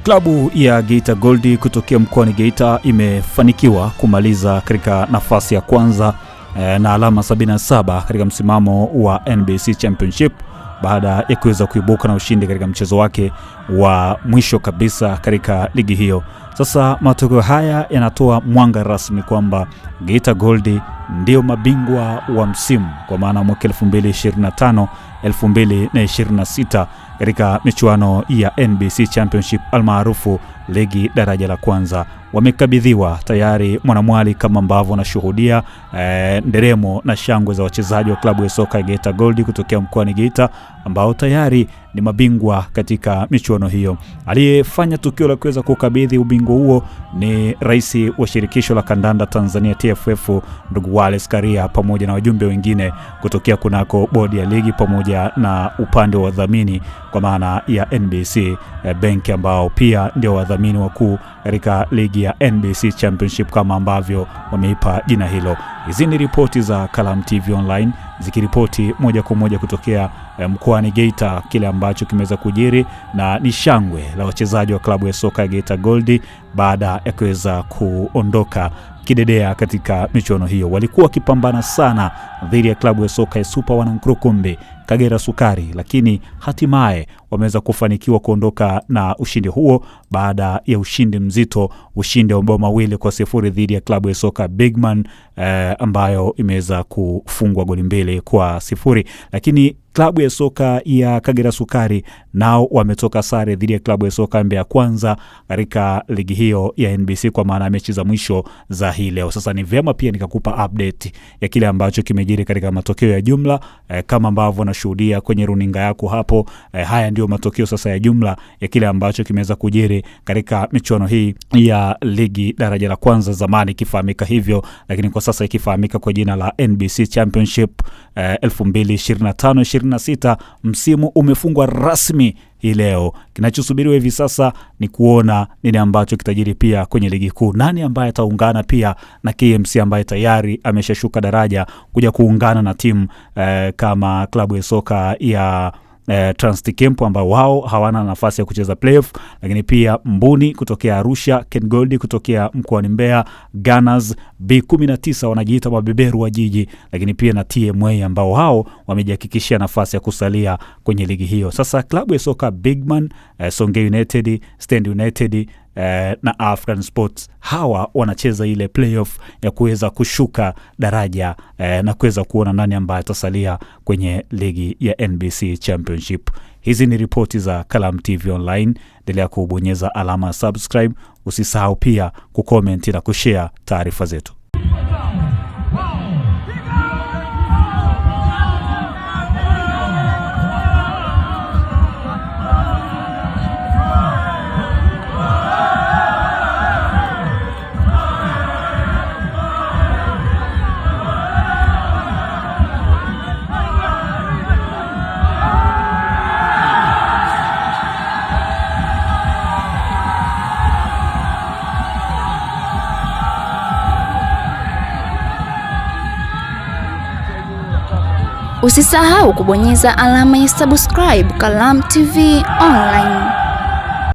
Klabu ya Geita Gold kutokea mkoani Geita imefanikiwa kumaliza katika nafasi ya kwanza na alama 77 katika msimamo wa NBC Championship baada ya kuweza kuibuka na ushindi katika mchezo wake wa mwisho kabisa katika ligi hiyo. Sasa matokeo haya yanatoa mwanga rasmi kwamba Geita Gold ndio mabingwa wa msimu kwa maana mwaka 2025-2026 katika michuano ya NBC Championship almaarufu ligi daraja la kwanza. Wamekabidhiwa tayari mwanamwali kama ambavyo wanashuhudia nderemo na shangwe za wachezaji wa klabu ya soka ya Geita Gold kutokea mkoani Geita ambao tayari ni mabingwa katika michuano hiyo. Aliyefanya tukio la kuweza kukabidhi ubingwa huo ni rais wa shirikisho la kandanda Tanzania TFF ndugu Wallace Karia pamoja na wajumbe wengine kutokea kunako bodi ya ligi pamoja na upande wa wadhamini kwa maana ya NBC Bank ambao pia ndio wadhamini wakuu katika ligi ya NBC Championship kama ambavyo wameipa jina hilo. Hizi ni ripoti za Kalam TV Online zikiripoti moja kwa moja kutokea mkoani Geita kile ambacho kimeweza kujiri, na ni shangwe la wachezaji wa klabu ya soka ya Geita Gold baada ya kuweza kuondoka kidedea katika michuano hiyo. Walikuwa wakipambana sana dhidi ya klabu ya soka ya Super Wanankurukumbi Kagera Sukari, lakini hatimaye wameweza kufanikiwa kuondoka na ushindi huo baada ya ushindi mzito, ushindi wa mabao 2-0 dhidi ya klabu ya soka Bigman ambayo imeweza kufungwa goli 2-0. Lakini klabu ya soka ya Kagera Sukari nao wametoka sare dhidi ya klabu ya soka Mbeya Kwanza katika ligi hiyo ya NBC kwa maana mechi za mwisho za hii leo. Sasa ni vyema pia nikakupa update ya kile ambacho kimejiri katika matokeo ya jumla kama ambavyo unashuhudia kwenye runinga yako hapo. Haya ndio matokeo sasa ya jumla ya kile ambacho kimeweza kujiri katika michuano hii ya ligi daraja la kwanza, zamani ikifahamika hivyo, lakini kwa sasa ikifahamika kwa jina la NBC Championship 2025-26. Msimu umefungwa rasmi hii leo. Kinachosubiriwa hivi sasa ni kuona nini ambacho kitajiri pia kwenye ligi kuu. Nani ambaye ataungana pia na KMC ambaye tayari ameshashuka daraja kuja kuungana na timu kama klabu ya soka ya Transticamp ambao wao hawana nafasi ya kucheza playoff, lakini pia Mbuni kutokea Arusha, Ken Gold kutokea mkoani Mbeya, Gunners B19 wanajiita mabeberu wa jiji, lakini pia na TMA ambao hao wamejihakikishia nafasi ya kusalia kwenye ligi hiyo. Sasa klabu ya soka Bigman, Songea United, Stand United na African Sports hawa wanacheza ile playoff ya kuweza kushuka daraja na kuweza kuona nani ambaye atasalia kwenye ligi ya NBC Championship. Hizi ni ripoti za Kalam TV Online. Endelea kubonyeza alama ya subscribe, usisahau pia kucomment na kushare taarifa zetu. Usisahau kubonyeza alama ya subscribe Kalam TV Online.